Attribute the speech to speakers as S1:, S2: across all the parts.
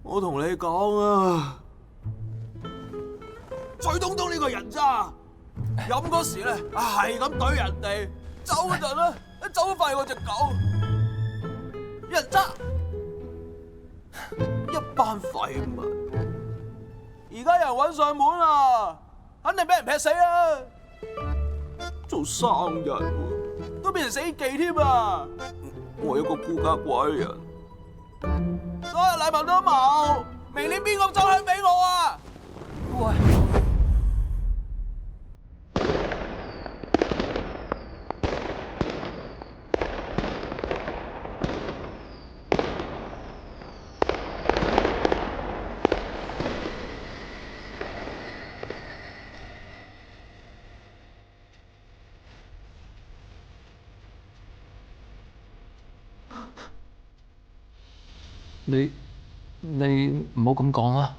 S1: 我同你講啊，徐東東呢個人渣，飲嗰時咧係咁懟人哋，走嗰陣咧走快過隻狗，人渣，一班廢物。而家有人揾上門啊，肯定俾人劈死啊！做生人喎，都變成死記添啊！我一個孤家寡人，所有禮物都冇，明年邊個走香俾我啊？喂！
S2: 你唔好咁講啦。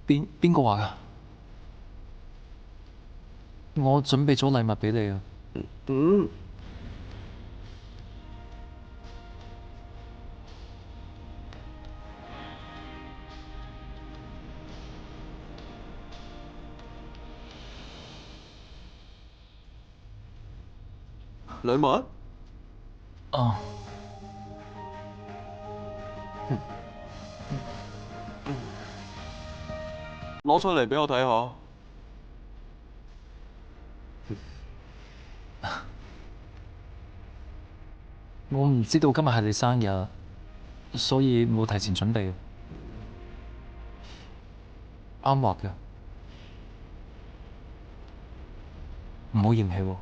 S2: 邊個話㗎？我準備咗禮物俾你啊。
S1: 禮物？
S2: 啊。
S1: 攞出嚟俾我睇下。
S2: 我唔知道今日係你生日，所以冇提前準備。啱畫嘅，唔好嫌棄喎。